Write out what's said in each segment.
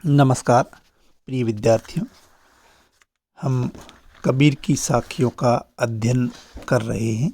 नमस्कार प्रिय विद्यार्थियों। हम कबीर की साखियों का अध्ययन कर रहे हैं।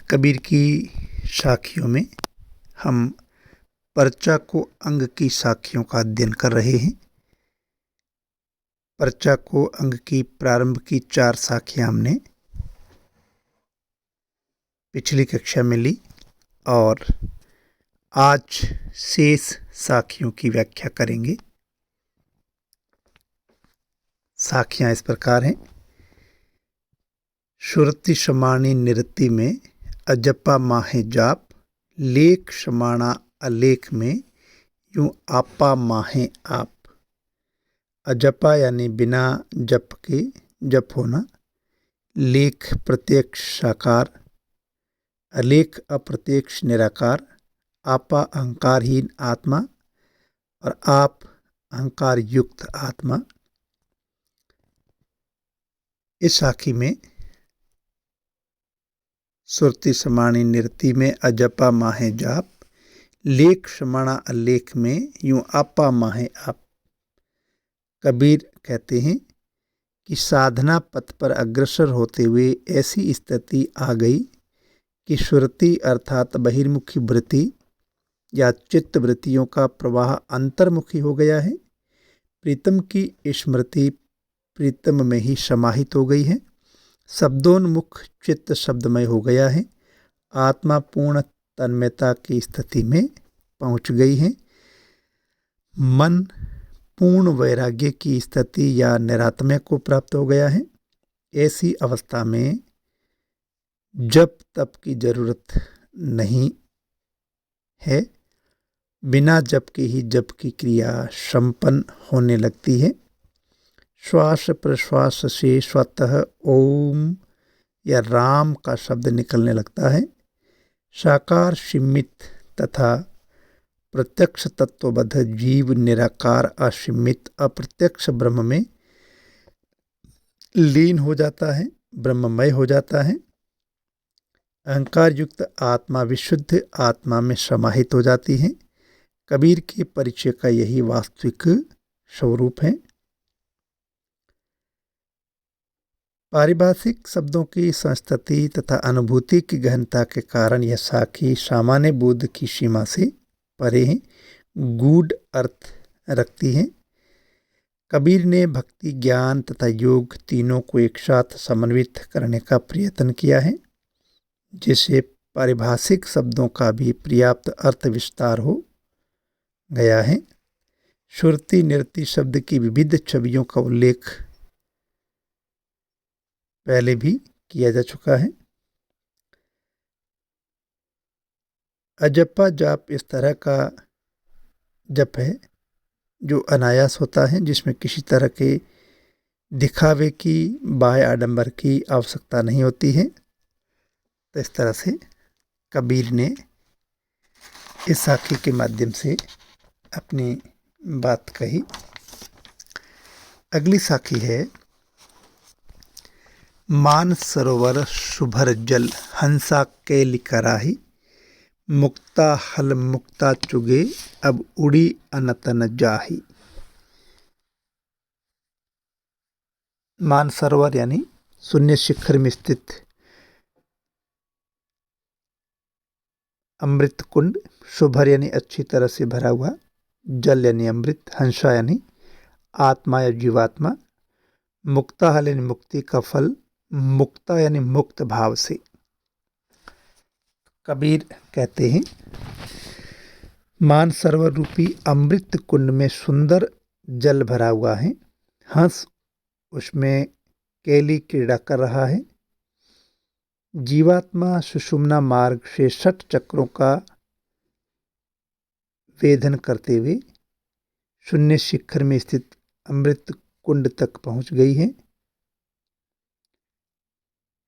कबीर की साखियों में हम पर्चा को अंग की साखियों का अध्ययन कर रहे हैं। पर्चा को अंग की प्रारंभ की 4 साखियां हमने पिछली कक्षा में ली और आज शेष साखियों की व्याख्या करेंगे। साखियां इस प्रकार हैं। सुरति समानी निरति में अजपा माहे जाप, लेख समाना अलेख में यूं आपा माहे आप। अजपा यानी बिना जप के जप होना, लेख प्रत्यक्ष साकार, अलेख अप्रत्यक्ष निराकार, आपा अहंकारहीन आत्मा और आप अहंकार युक्त आत्मा। इस साखी में सुरति समानी निरति में अजपा माहे जाप, लेख समाना अलेख में यूं आपा माहे आप। कबीर कहते हैं कि साधना पथ पर अग्रसर होते हुए ऐसी स्थिति आ गई कि सुरति अर्थात बहिर्मुखी वृत्ति या चित्त वृत्तियों का प्रवाह अंतर्मुखी हो गया है। प्रीतम की स्मृति प्रीतम में ही समाहित हो गई है। शब्दोन्मुख चित्त शब्दमय हो गया है। आत्मा पूर्ण तन्मयता की स्थिति में पहुंच गई है। मन पूर्ण वैराग्य की स्थिति या निरात्म्य को प्राप्त हो गया है। ऐसी अवस्था में जप तप की जरूरत नहीं है। बिना जप के ही जप की क्रिया संपन्न होने लगती है। श्वास प्रश्वास से स्वतः ओम या राम का शब्द निकलने लगता है। साकार सीमित तथा प्रत्यक्ष तत्वबद्ध जीव निराकार असीमित अप्रत्यक्ष ब्रह्म में लीन हो जाता है, ब्रह्ममय हो जाता है। अहंकार युक्त आत्मा विशुद्ध आत्मा में समाहित हो जाती है। कबीर के परिचय का यही वास्तविक स्वरूप है। पारिभाषिक शब्दों की संस्तति तथा अनुभूति की गहनता के कारण यह साखी सामान्य बोध की सीमा से परे है, गूढ़ अर्थ रखती है। कबीर ने भक्ति ज्ञान तथा योग तीनों को एक साथ समन्वित करने का प्रयत्न किया है, जिससे पारिभाषिक शब्दों का भी पर्याप्त अर्थ विस्तार हो गया है। सुरति निरति शब्द की विविध छवियों का उल्लेख पहले भी किया जा चुका है। अजपा जाप इस तरह का जप है जो अनायास होता है, जिसमें किसी तरह के दिखावे की बाह्य आडंबर की आवश्यकता नहीं होती है। तो इस तरह से कबीर ने इस साखी के माध्यम से अपनी बात कही। अगली साखी है मान सरोवर शुभर जल हंसा कैली कराही, मुक्ता हल मुक्ता चुगे अब उड़ी अनतन जाही। मान सरोवर यानी शून्य शिखर में स्थित अमृत कुंड, शुभर यानी अच्छी तरह से भरा हुआ, जल यानी अमृत, हंसा यानी आत्मा या जीवात्मा, मुक्ता हल यानी मुक्ति का फल, मुक्ता यानी मुक्त भाव से। कबीर कहते हैं मानसरोवर रूपी अमृत कुंड में सुंदर जल भरा हुआ है। हंस उसमें कैली क्रीड़ा कर रहा है। जीवात्मा सुषुम्ना मार्ग से 60 चक्रों का वेधन करते हुए शून्य शिखर में स्थित अमृत कुंड तक पहुंच गई है।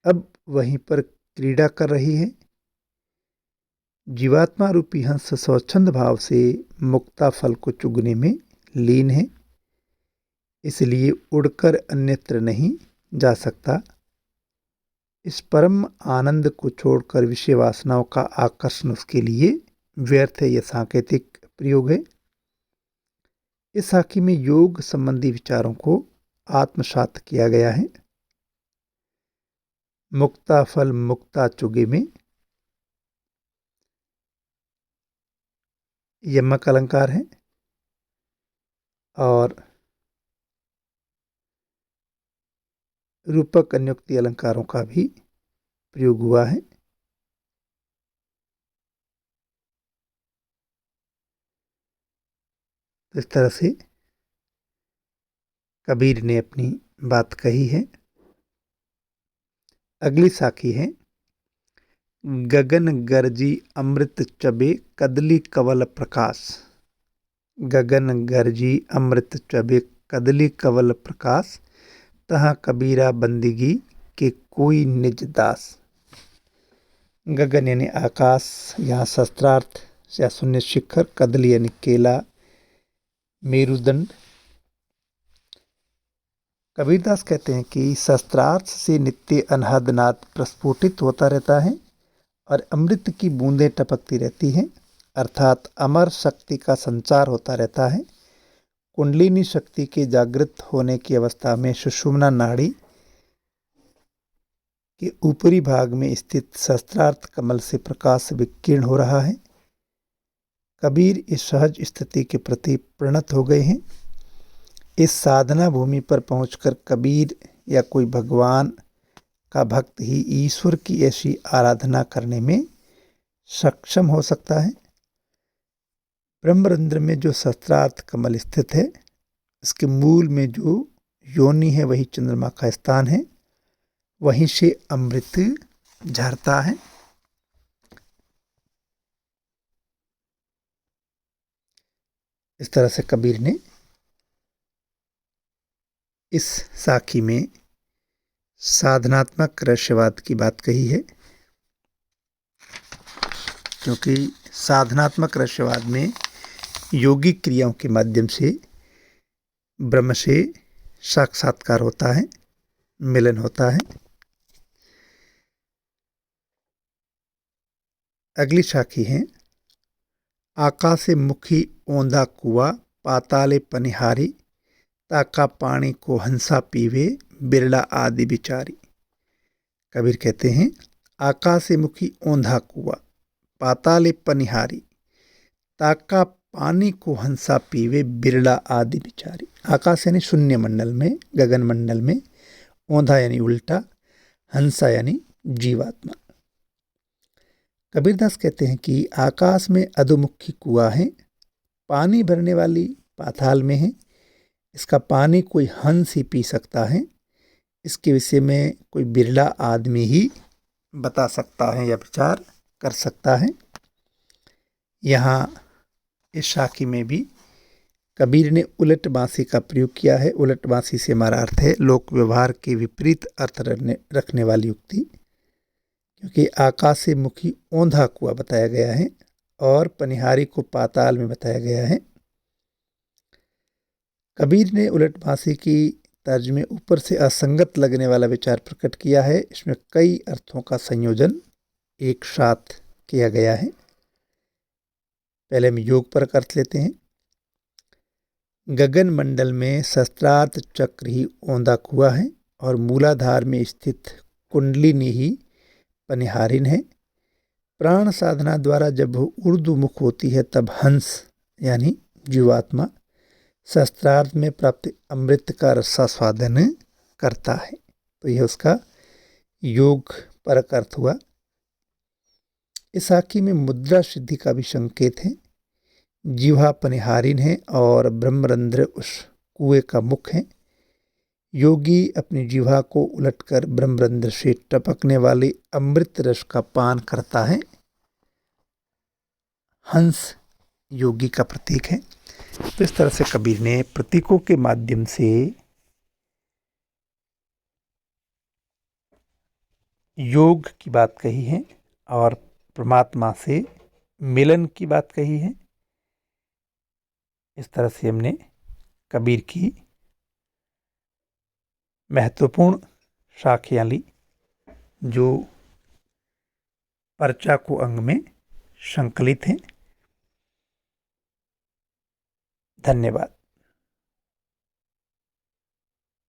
अब वहीं पर क्रीड़ा कर रही है। जीवात्मा रूपी हंस स्वच्छंद भाव से मुक्ता फल को चुगने में लीन है, इसलिए उड़कर अन्यत्र नहीं जा सकता। इस परम आनंद को छोड़कर विषय वासनाओं का आकर्षण उसके लिए व्यर्थ है। यह सांकेतिक प्रयोग है। इस साखी में योग संबंधी विचारों को आत्मसात किया गया है। मुक्ता फल मुक्ता चुगे में यमक अलंकार है और रूपक अन्योक्ति अलंकारों का भी प्रयोग हुआ है। तो इस तरह से कबीर ने अपनी बात कही है। अगली साखी है गगन गरजी अमृत चबे कदली कवल प्रकाश। गगन गरजी अमृत चबे कदली कवल प्रकाश, तहाँ कबीरा बंदगी के कोई निज दास। गगन यानी आकाश, यहाँ शस्त्रार्थ या शून्य शिखर, कदली यानी केला, मेरुदंड। कबीरदास कहते हैं कि शस्त्रार्थ से नित्य अनहद नाद प्रस्फुटित होता रहता है और अमृत की बूंदें टपकती रहती हैं, अर्थात अमर शक्ति का संचार होता रहता है। कुंडलिनी शक्ति के जागृत होने की अवस्था में सुषुम्ना नाड़ी के ऊपरी भाग में स्थित शस्त्रार्थ कमल से प्रकाश विकीर्ण हो रहा है। कबीर इस सहज स्थिति के प्रति प्रणत हो गए हैं। इस साधना भूमि पर पहुंचकर कबीर या कोई भगवान का भक्त ही ईश्वर की ऐसी आराधना करने में सक्षम हो सकता है। ब्रह्मरंध्र में जो शस्त्रार्थ कमल स्थित है, इसके मूल में जो योनि है वही चंद्रमा का स्थान है, वहीं से अमृत झरता है। इस तरह से कबीर ने इस साखी में साधनात्मक रहस्यवाद की बात कही है, क्योंकि साधनात्मक रहस्यवाद में योगिक क्रियाओं के माध्यम से ब्रह्म से साक्षात्कार होता है, मिलन होता है। अगली साखी है आकाशे मुखी ओंधा कुआ पाताले पनिहारी, ताका पानी को हंसा पीवे बिरला आदि बिचारी। कबीर कहते हैं आकाशे मुखी ओंधा कुआ पाताले पनिहारी, ताका पानी को हंसा पीवे बिरला आदि बिचारी। आकाश यानी शून्य मंडल में, गगन मंडल में, ओंधा यानी उल्टा, हंसा यानी जीवात्मा। कबीरदास कहते हैं कि आकाश में अधोमुखी कुआं है, पानी भरने वाली पाताल में है, इसका पानी कोई हंस ही पी सकता है। इसके विषय में कोई बिरला आदमी ही बता सकता है या विचार कर सकता है। यहाँ इस साखी में भी कबीर ने उलट बांसी का प्रयोग किया है। उलट बांसी से हमारा अर्थ है लोक व्यवहार के विपरीत अर्थ रखने वाली युक्ति, क्योंकि आकाश से मुखी ओंधा कुआं बताया गया है और पनिहारी को पाताल में बताया गया है। कबीर ने उलट बांसी की तर्ज में ऊपर से असंगत लगने वाला विचार प्रकट किया है। इसमें कई अर्थों का संयोजन एक साथ किया गया है। पहले हम योग पर अर्थ लेते हैं। गगन मंडल में शस्त्रार्थ चक्र ही ओंधा कुआं है और मूलाधार में स्थित कुंडलिनी ही पनिहारिन है। प्राण साधना द्वारा जब वो ऊर्ध्वमुख होती है तब हंस यानी जीवात्मा शस्त्रार्थ में प्राप्त अमृत का रसास्वादन करता है। तो यह उसका योग परक अर्थ हुआ। इस साखी में मुद्रा सिद्धि का भी संकेत है। जिह्वा पनिहारिन है और ब्रह्मरंध्र उस कुएं का मुख है। योगी अपनी जिह्वा को उलटकर ब्रह्मरंध्र से टपकने वाले अमृत रस का पान करता है। हंस योगी का प्रतीक है। तो इस तरह से कबीर ने प्रतीकों के माध्यम से योग की बात कही है और परमात्मा से मिलन की बात कही है। इस तरह से हमने कबीर की महत्वपूर्ण साखियाँ ली जो पर्चा को अंग में संकलित हैं। धन्यवाद।